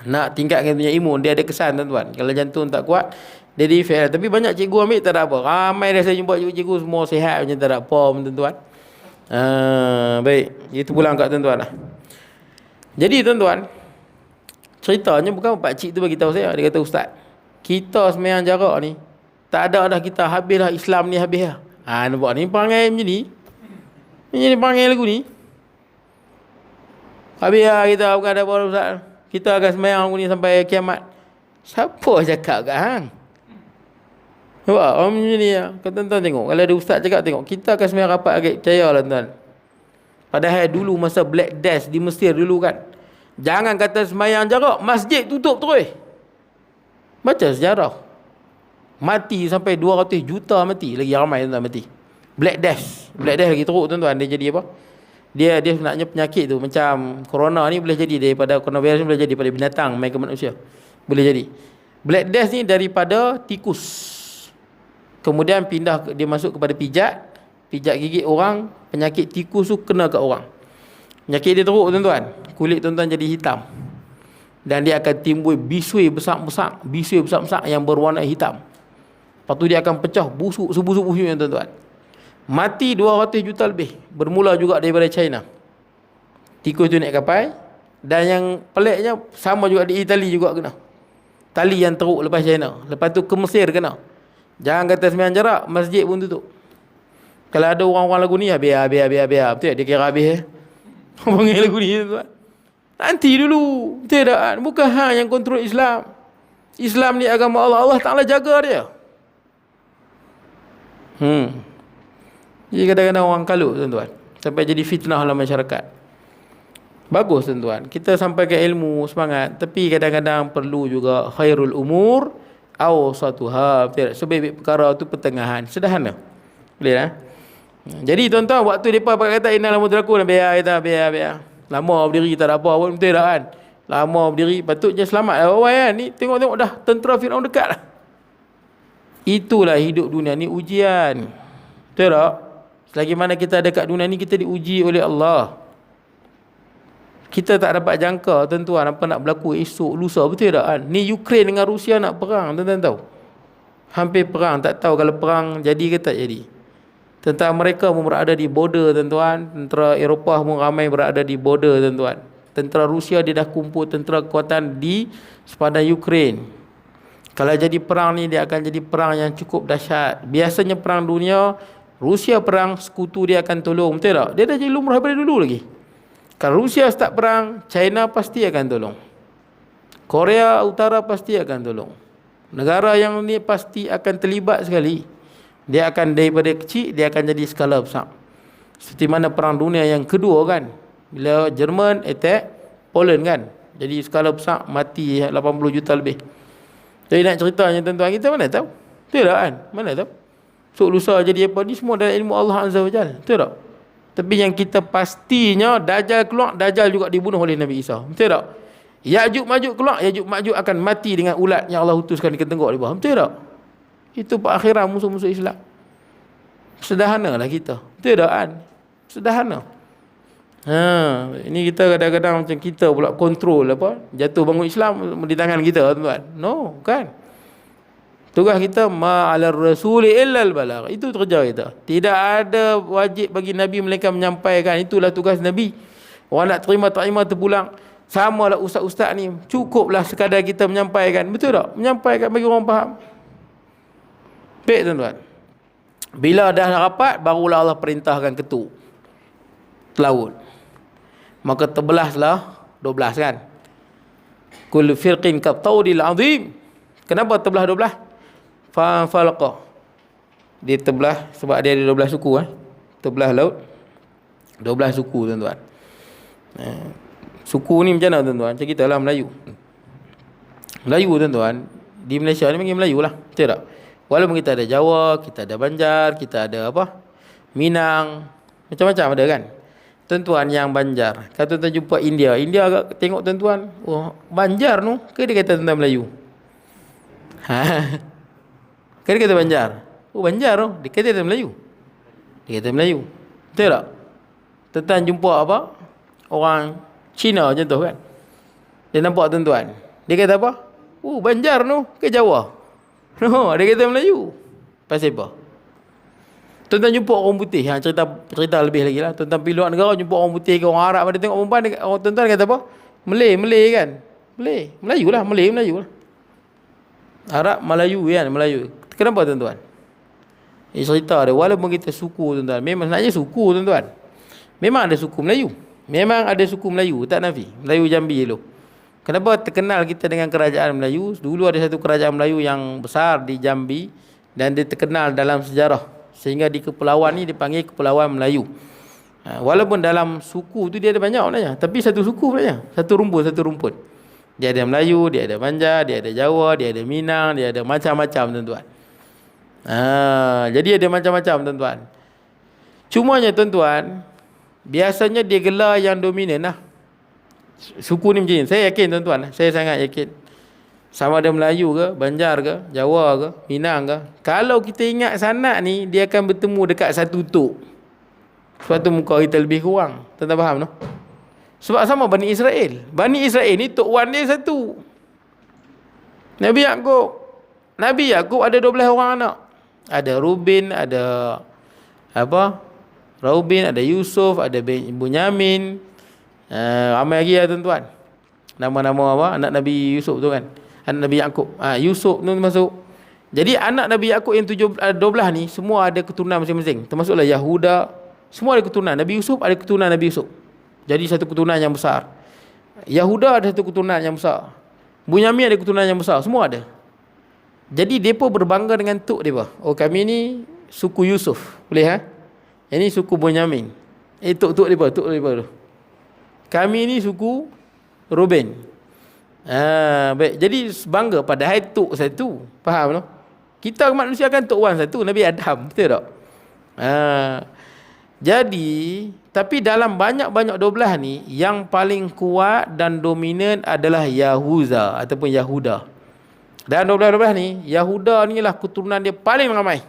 nak tingkatkan punya imun. Dia ada kesan tuan-tuan. Kalau jantung tak kuat, dia defect. Tapi banyak cikgu ambil tak ada apa. Ramai dah saya jumpa cikgu semua sihat macam tak ada apa tuan-tuan. Baik, itu pulang kat tuan-tuan lah. Jadi tuan-tuan, ceritanya bukan pakcik tu bagi tahu saya. Dia kata, ustaz, kita sembahyang jarak ni tak ada dah, kita habis dah Islam ni, habis dah. Nampak ni perangai macam ni. Ini perangai lagu ni. Habis dah kita, bukan ada apa ustaz. Kita akan sembahyang ni sampai kiamat. Siapa cakap kat hang? Nampak orang macam ni lah. Kau tuan-tuan tengok, kalau ada ustaz cakap, tengok kita akan sembahyang rapat agak percayalah tuan. Padahal dulu masa Black Death di Mesir dulu kan, jangan kata sembahyang jarak, masjid tutup terus. Baca sejarah. Mati sampai 200 juta mati. Lagi ramai tuan-tuan mati. Black Death. Black Death lagi teruk tuan-tuan. Dia jadi apa? Dia sebenarnya penyakit tu macam corona ni boleh jadi daripada coronavirus ni boleh jadi daripada binatang mai ke manusia. Boleh jadi. Black Death ni daripada tikus. Kemudian dia masuk kepada pijat gigit orang, penyakit tikus tu kena kat orang. Penyakit dia teruk tuan-tuan. Kulit tuan-tuan jadi hitam. Dan dia akan timbul bisui besar-besar yang berwarna hitam. Lepas tu dia akan pecah busuk sebusuk-busuknya tuan-tuan. Mati 200 juta lebih. Bermula juga daripada China. Tikus tu naik kapal. Dan yang peliknya sama juga di Itali juga kena. Tali yang teruk lepas China. Lepas tu ke Mesir kena. Jangan kata sembilan jarak, masjid pun tutup. Kalau ada orang-orang lagu ni, biar. Betul tak? Dia kira habis. Panggil lagu ni tuan. Nanti dulu. Betul tak? Bukan hang yang kontrol Islam. Islam ni agama Allah. Allah Ta'ala jaga dia. Jadi kadang-kadang orang kalut tuan-tuan. Sampai jadi fitnah dalam masyarakat. Bagus tuan-tuan. Kita sampaikan ilmu, semangat. Tapi kadang-kadang perlu juga khairul umur awsatuha. Sebaik perkara tu pertengahan. Sederhana. Boleh tak? Jadi tuan-tuan, waktu mereka pakai kata innal mudrakun, biar. Lama berdiri tak ada apa pun. Betul tak kan? Lama berdiri, patutnya selamat lah orang kan. Ni tengok dah tentera Firaun dekat lah. Itulah hidup dunia ni ujian. Betul tak? Selagi mana kita ada kat dunia ni, kita diuji oleh Allah. Kita tak dapat jangka tuan-tuan apa nak berlaku esok, lusa. Betul tak kan? Ni Ukraine dengan Rusia nak perang, tuan-tuan tahu. Hampir perang, tak tahu kalau perang jadi ke tak jadi. Tentara mereka pun berada di border tuan-tuan. Tentera Eropah pun ramai berada di border tuan-tuan. Tentera Rusia dia dah kumpul tentera kekuatan di sepadan Ukraine. Kalau jadi perang ni, dia akan jadi perang yang cukup dahsyat. Biasanya perang dunia, Rusia perang, sekutu dia akan tolong. Betul tak? Dia dah jadi lumrah daripada dulu lagi. Kalau Rusia start perang, China pasti akan tolong. Korea Utara pasti akan tolong. Negara yang ni pasti akan terlibat sekali. Dia akan daripada kecil, dia akan jadi skala besar. Seperti mana perang dunia yang kedua kan. Bila Jerman attack Poland kan. Jadi skala besar, mati 80 juta lebih. Jadi nak ceritanya tuan-tuan, kita mana tahu? Betul tak kan? Mana tahu? So lusa jadi apa? Ni semua dalam ilmu Allah Azza wa Jalla. Betul tak? Tapi yang kita pastinya, Dajjal keluar, Dajjal juga dibunuh oleh Nabi Isa. Betul tak? Ya'juj Ma'juj keluar, Ya'juj Ma'juj akan mati dengan ulat yang Allah utuskan di ketenggok di bawah. Betul tak? Itu perakhiran musuh-musuh Islam. Sederhana lah kita. Betul tak kan? Sederhana. Ini kita kadang-kadang macam kita pula kontrol apa? Jatuh bangun Islam di tangan kita tuan-tuan. No, kan? Tugas kita ma'alar rasuli illal balagh. Itu kerja kita. Tidak ada wajib bagi Nabi melainkan menyampaikan. Itulah tugas Nabi. Orang nak terima terpulang. Samalah ustaz-ustaz ni. Cukuplah sekadar kita menyampaikan. Betul tak? Menyampaikan bagi orang faham. Baik tuan-tuan. Bila dah rapat, barulah Allah perintahkan ketuk laut. Maka terbelahlah 12 kan. Kullu firqin kattaudil azim. Kenapa terbelah 12? Falaqa. Dia terbelah sebab dia ada 12 suku terbelah laut 12 suku tuan-tuan. Suku ni macam mana tuan-tuan? Macam kita lah Melayu. Melayu tuan-tuan, di Malaysia ni panggil Melayu lah. Betul tak? Walaupun kita ada Jawa, kita ada Banjar, kita ada apa? Minang, macam-macam ada kan? Tuan-tuan yang Banjar, kalau tuan-tuan jumpa India agak tengok tuan-tuan, oh Banjar tu, ke dia kata tuan-tuan Melayu? Ke dia kata Banjar? Oh Banjar tu, dia kata tuan Melayu. Dia kata Melayu. Betul tak? Tuan-tuan jumpa apa? Orang Cina macam tu kan? Dia nampak tuan-tuan, dia kata apa? Oh Banjar tu, ke Jawa? No, dia kata Melayu. Pasal apa? Tuan-tuan jumpa orang putih, cerita lebih lagi lah. Tuan-tuan pergi luar negara, jumpa orang putih ke orang Arab, ada tengok perempuan, tuan-tuan kata apa? Malay kan? Melayu lah. Arab, Melayu kan? Melayu. Kenapa tuan-tuan? Cerita dia, walaupun kita suku tuan-tuan, memang sebenarnya suku tuan-tuan. Memang ada suku Melayu. Memang ada suku Melayu, tak nafi. Melayu Jambi dulu. Kenapa terkenal kita dengan kerajaan Melayu? Dulu ada satu kerajaan Melayu yang besar di Jambi dan dia terkenal dalam sejarah. Sehingga di kepulauan ni dipanggil Kepulauan Melayu. Walaupun dalam suku tu dia ada banyak sebenarnya, tapi satu suku sebenarnya. Satu rumpun. Dia ada Melayu, dia ada Banjar, dia ada Jawa, dia ada Minang, dia ada macam-macam tuan-tuan. Jadi ada macam-macam tuan-tuan. Cumanya tuan-tuan, biasanya dia gelar yang dominan lah. Suku ni macam ni. Saya yakin tuan-tuan, saya sangat yakin. Sama ada Melayu ke, Banjar ke, Jawa ke, Minang ke. Kalau kita ingat sanad ni, dia akan bertemu dekat satu tok. Sebab tu muka kita lebih kurang. Tuan-tuan faham no? Sebab sama Bani Israel. Bani Israel ni tok wan dia satu. Nabi Yaqub. Nabi Yaqub ada 12 orang anak. Ada Rubin, ada apa? Rubin, ada Yusuf, ada Bunyamin. Ramai lagi lah tuan-tuan. Nama-nama apa? Anak Nabi Yusuf tu kan. Anak Nabi Yaqub. Yusuf tu masuk. Jadi anak Nabi Yaqub yang 12 ni semua ada keturunan masing-masing. Termasuklah Yahuda. Semua ada keturunan. Nabi Yusuf ada keturunan Nabi Yusuf. Jadi satu keturunan yang besar. Yahuda ada satu keturunan yang besar. Bunyamin ada keturunan yang besar. Semua ada. Jadi mereka berbangga dengan tok mereka. Oh, kami ni suku Yusuf. Boleh ha? Ini suku Bunyamin. Tok mereka. Tok mereka tu. Kami ni suku Ruben. Baik. Jadi bangga padahal tok satu. Faham tak? Kita manusia kan tok wan satu. Nabi Adam. Betul tak? Jadi, tapi dalam banyak-banyak 12 ni, yang paling kuat dan dominan adalah Yahuza ataupun Yahuda. Dan 12 ni, Yahuda ni lah keturunan dia paling ramai.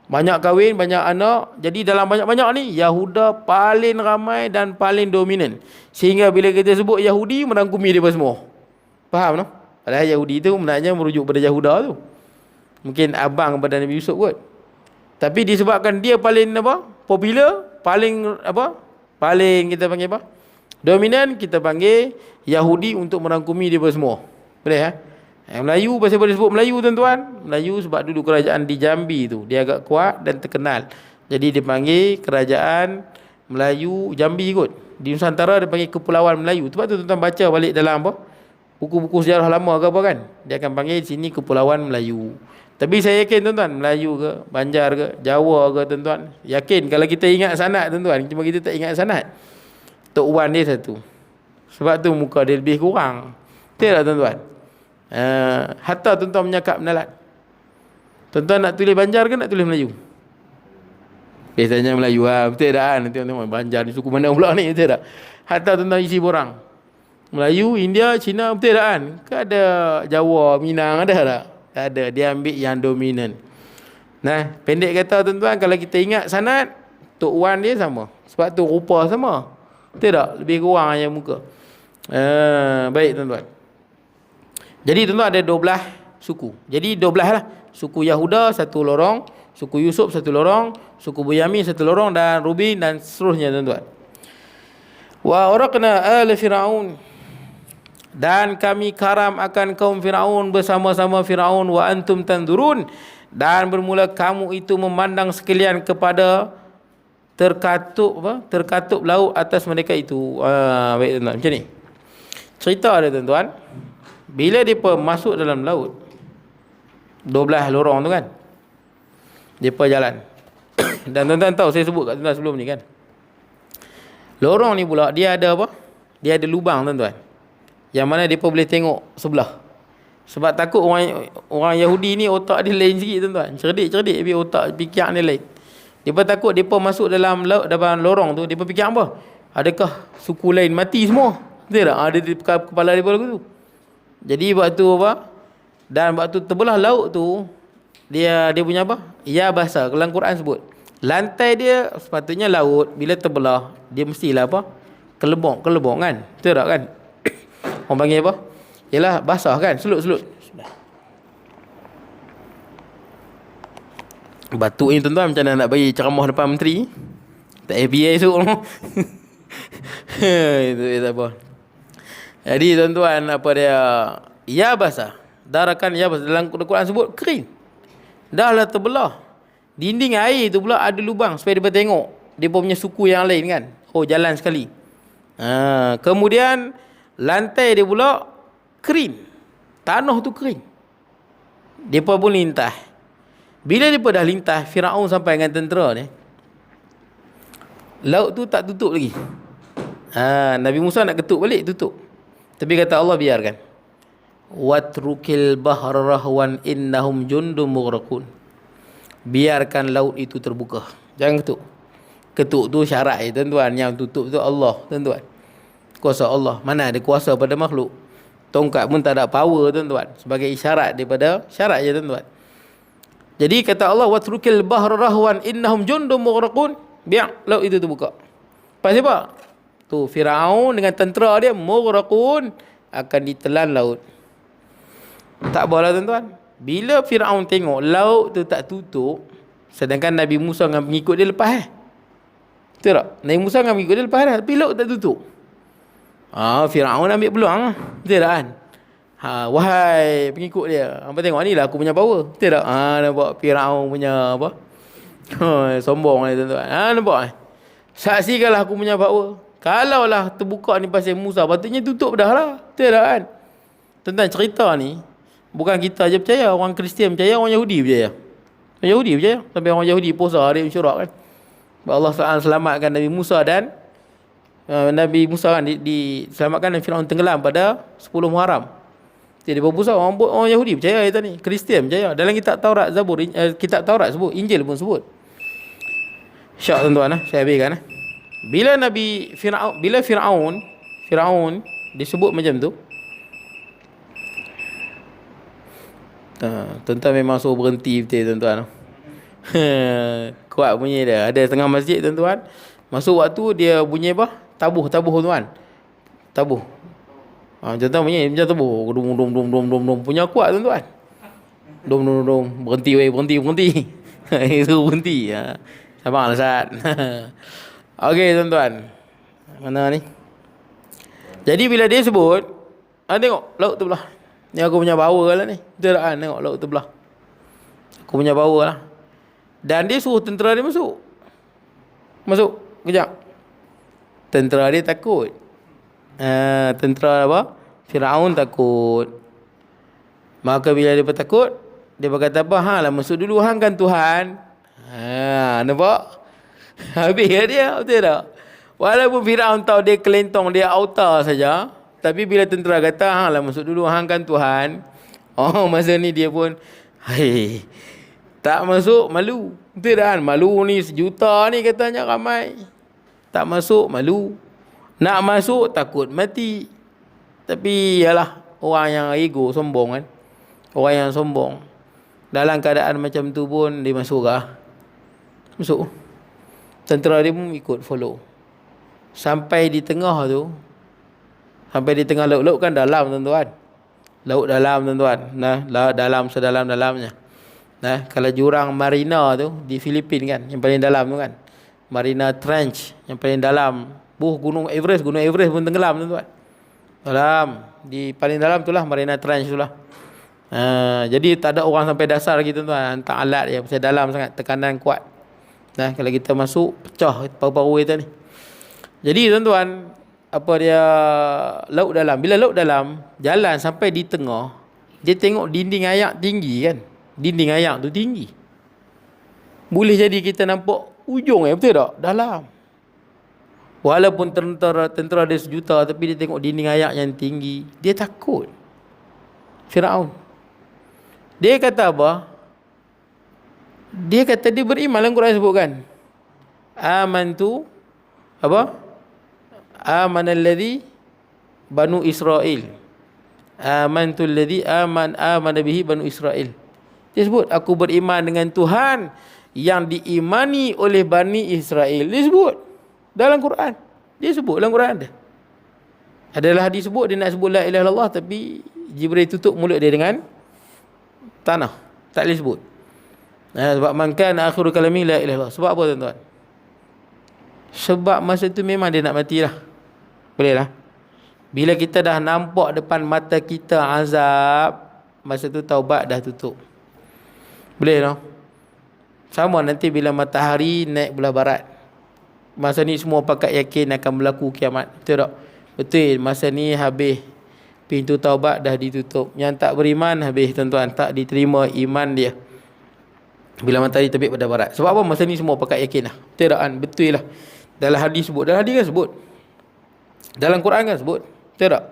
Banyak kahwin, banyak anak. Jadi dalam banyak-banyak ni, Yahuda paling ramai dan paling dominan. Sehingga bila kita sebut Yahudi, merangkumi dia semua. Faham tak? Padahal Yahudi tu sebenarnya merujuk pada Yahuda tu. Mungkin abang kepada Nabi Yusuf kot. Tapi disebabkan dia paling apa? Popular, paling apa? Paling kita panggil apa? Dominan, kita panggil Yahudi untuk merangkumi dia semua. Boleh ha? Melayu, pasal boleh sebut Melayu tuan-tuan. Melayu sebab dulu kerajaan di Jambi tu dia agak kuat dan terkenal. Jadi dia panggil kerajaan Melayu Jambi kot. Di Nusantara dia panggil Kepulauan Melayu. Sebab tu tuan-tuan baca balik dalam apa? Buku-buku sejarah lama ke apa kan? Dia akan panggil di sini Kepulauan Melayu. Tapi saya yakin tuan-tuan, Melayu ke, Banjar ke, Jawa ke tuan-tuan, yakin kalau kita ingat sanad tuan-tuan, cuma kita tak ingat sanad. Tok wan dia satu. Sebab tu muka dia lebih kurang. Betul tak tuan-tuan? Hatta tuan-tuan menyakap menalat. Tuan-tuan nak tulis Banjar ke nak tulis Melayu? Biasanya Melayu lah. Betul tak kan? Nanti tuan-tuan Banjar ni suku mana pula ni? Betul tak? Hatta tuan-tuan isi borang. Melayu, India, Cina, betul tak kan? Kan ada Jawa, Minang ada tak? Tak ada. Dia ambil yang dominan. Nah, pendek kata tuan-tuan, kalau kita ingat sanad, Tok Wan dia sama. Sebab tu rupa sama. Betul tak? Lebih kurang yang muka. Baik tuan-tuan. Jadi tuan-tuan ada 12 suku. Jadi 12 lah. Suku Yahuda satu lorong, suku Yusuf satu lorong, suku Bunyamin satu lorong dan Rubin dan seterusnya tuan-tuan. Wa uraqna ala Firaun, dan kami karam akan kaum Firaun bersama-sama Firaun, wa antum tanzurun, dan bermula kamu itu memandang sekalian kepada terkatup laut atas mereka itu. Baik tuan-tuan, macam ni. Cerita ada tuan-tuan. Bila mereka masuk dalam laut, 12 lorong tu kan, mereka jalan. Dan tuan-tuan tahu, saya sebut kat tuan-tuan sebelum ni kan, lorong ni pula dia ada apa? Dia ada lubang tuan-tuan, yang mana mereka boleh tengok sebelah. Sebab takut orang Yahudi ni otak dia lain sikit tuan-tuan. Cerdik-cerdik, tapi otak fikir dia lain. Mereka takut mereka masuk dalam laut, dalam lorong tu, mereka fikir apa? Adakah suku lain mati semua? Betul tak? Ada di kepala mereka lagu tu. Jadi waktu apa? Dan waktu terbelah laut tu, dia punya apa? Ya bahasa. Dalam Quran sebut, lantai dia sepatutnya laut, bila terbelah dia mestilah apa? Kelebong kan? Betul tak kan? Orang panggil apa? Yalah basah kan? Selut. Batuk ni tuan-tuan macam mana nak bagi ceramah depan menteri? Tak API esok. Itu tak apa. Jadi tuan-tuan, apa dia? Ya basah. Darakan ya basah. Dalam Quran sebut kering. Dah lah terbelah. Dinding air tu pula ada lubang supaya dia tengok dia punya suku yang lain kan. Oh, jalan sekali. Kemudian lantai dia pula kering. Tanah tu kering. Depa pun lintah. Bila depa dah lintah, Firaun sampai dengan tentera ni, laut tu tak tutup lagi. Nabi Musa nak ketuk balik, tutup. Tapi kata Allah, biarkan. Watrukil bahra rahwan innahum jundum mughraqun. Biarkan laut itu terbuka. Jangan ketuk. Ketuk tu syarat tuan-tuan. Yang tutup tu Allah tuan-tuan. Kuasa Allah. Mana ada kuasa pada makhluk. Tongkat pun tak ada power tuan-tuan. Sebagai isyarat daripada syarat je tuan-tuan. Jadi kata Allah, watrukil bahra rahwan innahum jundum mughraqun. Biar laut itu terbuka. Pasal apa? Tu Firaun dengan tentera dia mughraqun, akan ditelan laut. Tak boleh tuan-tuan. Bila Firaun tengok laut tu tak tutup, sedangkan Nabi Musa dengan pengikut dia lepas betul tak? Nabi Musa dengan pengikut dia lepas tapi laut tak tutup. Firaun ambil peluang lah. Betul tak kan? Wahai pengikut dia, hampa tengok ni lah aku punya power. Betul tak? Nampak Firaun punya apa? Sombong ni tuan-tuan. Nampak saksikanlah aku punya power. Kalaulah terbuka ni pasal Musa, patutnya tutup dah lah. Betul tak kan? Tentang cerita ni, bukan kita je percaya, orang Kristian percaya, orang Yahudi percaya. Orang Yahudi percaya. Sampai orang Yahudi puasa hari Asyura kan. Allah SWT selamatkan Nabi Musa dan Nabi Musa kan diselamatkan dan Firaun tenggelam pada 10 Muharram. Jadi berpuasa orang Yahudi percaya itu ni, Kristian percaya. Dalam kitab Taurat, Zabur, kitab Taurat sebut, Injil pun sebut. Syak tuan-tuan, saya habiskan. Bila Firaun disebut macam tu, tuan-tuan memang suruh berhenti betul tuan-tuan. Kuat bunyi dia. Ada tengah masjid tuan-tuan, masuk waktu dia bunyi apa? Tabuh tuan. Tabuh. Contoh bunyi macam tabuh. Dum. Punya kuat tuan-tuan. Dum. Berhenti. Itu berhenti. Sabarlah Ustaz. Okey tuan-tuan. Mana ni? Jadi bila dia sebut, tengok laut terbelah. Ni aku punya power lah ni. Betul tak kan? Tengok laut terbelah. Aku punya power lah. Dan dia suruh tentera dia masuk. Kejap. Tentera dia takut. Tentera apa? Firaun takut. Maka bila dia takut, dia berkata apa? Lah masuk dulu, hang kan Tuhan. Nampak? Habis dia, betul tak? Walaupun Firaun tahu dia kelentong, dia auta saja, tapi bila tentera kata, lah masuk dulu, hang kan Tuhan. Masa ni dia pun, tak masuk, malu. Betul tak kan? Malu ni 1 juta ni katanya ramai. Tak masuk, malu. Nak masuk, takut mati. Tapi yalah, orang yang ego, sombong kan. Orang yang sombong. Dalam keadaan macam tu pun, dia masuk lah. Masuk. Tentera dia pun ikut, follow. Sampai di tengah tu, sampai di tengah laut. Laut kan dalam tuan-tuan. Laut dalam tuan-tuan. Dalam sedalam-dalamnya. Kalau jurang Marina tu di Filipina kan, yang paling dalam tu kan. Marina Trench yang paling dalam. Gunung Everest pun tenggelam tuan-tuan. Dalam, di paling dalam itulah Marina Trench itulah. Jadi tak ada orang sampai dasar lagi tuan-tuan. Hantar alat je, pasal dalam sangat, tekanan kuat. Kalau kita masuk, pecah paru-paru kita ni. Jadi tuan-tuan, apa dia, laut dalam. Bila laut dalam, jalan sampai di tengah, dia tengok dinding ayak tinggi kan. Dinding ayak tu tinggi. Boleh jadi kita nampak ujung betul tak? Dalam. Walaupun tentera dia 1 juta, tapi dia tengok dinding ayak yang tinggi, dia takut. Firaun. Dia kata apa? Dia kata dia beriman. Dalam Quran sebutkan, amantu apa? Amanalladhi Banu Israel. Amantu alladhi amana bihi Banu Israel. Dia sebut, aku beriman dengan Tuhan yang diimani oleh Bani Israel. Dia sebut dalam Quran. Dia sebut dalam Quran ada. Adalah hadis sebut, dia nak sebut la ilaha illallah, tapi Jibril tutup mulut dia dengan tanah. Tak boleh sebut. Sebab man kana akhiru kalami la ilaha illallah. Sebab apa tuan-tuan? Sebab masa tu memang dia nak mati lah. Boleh lah. Bila kita dah nampak depan mata kita azab, masa tu taubat dah tutup. Boleh tak? Sama nanti bila matahari naik belah barat. Masa ni semua pakat yakin akan berlaku kiamat. Betul tak? Betul. Masa ni habis. Pintu taubat dah ditutup. Yang tak beriman habis tuan-tuan. Tak diterima iman dia. Bila matahari terbit pada barat. Sebab apa? Masa ni semua pakat yakin lah. Betul tak kan? Betul lah. Dalam hadis sebut. Dalam hadis kan sebut. Dalam Quran kan sebut. Betul tak?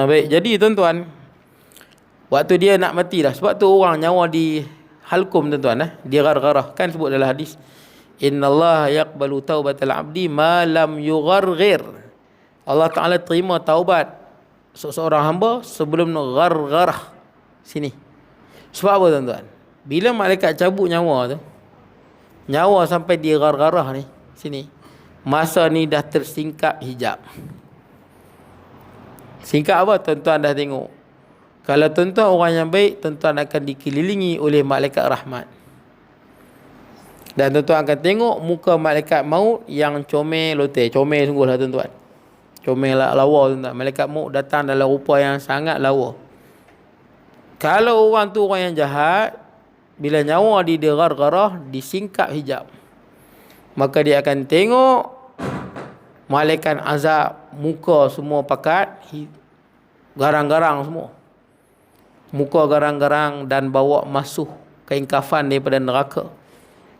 Baik. Jadi tuan-tuan, waktu dia nak mati dah. Sebab tu orang nyawa di halkum tuan-tuan. Dia garah-garah. Kan sebut dalam hadis. Innallaha yaqbalu taubatal abdi ma lam yugharghir. Allah Taala terima taubat seorang hamba sebelum ghargharah. Sini. Sebab apa tuan-tuan? Bila malaikat cabut nyawa tu, nyawa sampai di ghargharah ni, sini. Masa ni dah tersingkap hijab. Singkap apa? Tuan-tuan dah tengok. Kalau tuan-tuan orang yang baik, tuan-tuan akan dikelilingi oleh malaikat rahmat. Dan tuan-tuan akan tengok muka malaikat maut yang comel lote. Comel sungguh lah tuan-tuan. Comel lah, lawa tuan-tuan. Malaikat maut datang dalam rupa yang sangat lawa. Kalau orang tu orang yang jahat, bila nyawa di ghargharah, disingkap hijab, maka dia akan tengok malaikat azab, muka semua pakat, garang-garang semua. Muka garang-garang dan bawa masuk kain kafan daripada neraka.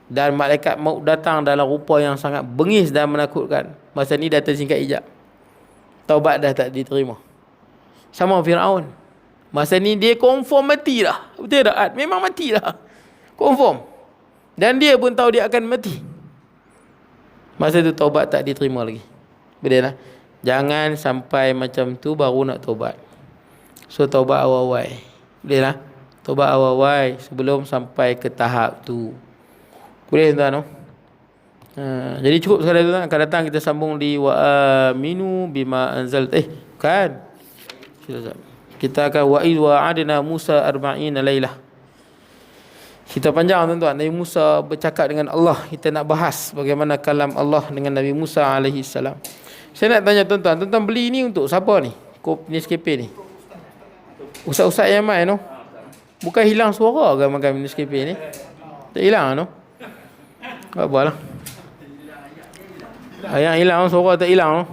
Dan malaikat maut datang dalam rupa yang sangat bengis dan menakutkan. Masa ni dah tersingkat hijab. Taubat dah tak diterima. Sama Firaun. Masa ni dia confirm mati dah. Betul tak? Memang mati dah. Confirm. Dan dia pun tahu dia akan mati. Masa tu taubat tak diterima lagi. Betul tak? Jangan sampai macam tu baru nak taubat. So taubat awal-awal. Betul tak? Taubat awal-awal sebelum sampai ke tahap tu. Boleh tuan-tuan? Jadi cukup sekali tuan-tuan. Akan datang kita sambung di wa aminu bima anzal. Bukan. Kita akan wa id wa'adna Musa 40 lailah. Kita panjang tuan-tuan. Nabi Musa bercakap dengan Allah. Kita nak bahas bagaimana kalam Allah dengan Nabi Musa alaihi salam. Saya nak tanya tuan-tuan. Tuan-tuan beli ni untuk siapa ni? Nescafe ni. Ustaz-ustaz yang main tu. Bukan hilang suara ke makan Nescafe ni? Tak hilang tu. Apalah. Yang hilang suara tak hilang tu.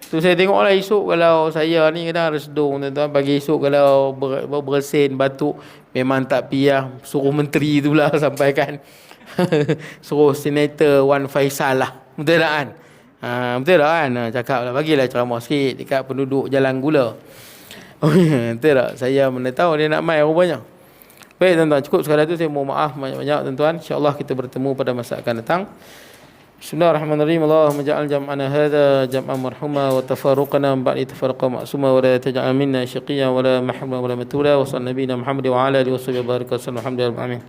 Tu saya tengoklah esok kalau saya ni kadang ada sedung tuan-tuan. Pagi esok kalau bersin, batuk, memang tak piyah. Suruh menteri tu lah sampaikan. Suruh senator Wan Faisal lah. Betul tak kan? Betul tak kan? Cakap lah, bagilah ceramah sikit dekat penduduk Jalan Gula. Betul tak? Saya mana tahu dia nak main rupanya. Baik tuan-tuan, cukup sekadar itu. Saya mohon maaf banyak-banyak tuan-tuan. InsyaAllah kita bertemu pada masa akan datang. Bismillahirrahmanirrahim. Allahumma ja'al jam'ana hadha jam'an marhuma wa tafaruqana ba'di tafarruqa ma'suma wa la taj'al minna syaqiyyan wa la mahruman wa la matula wa sallallahu nabiyina Muhammad wa ala alihi wa sahbihi wa baraka wa sallam. Alhamdulillah. Amin.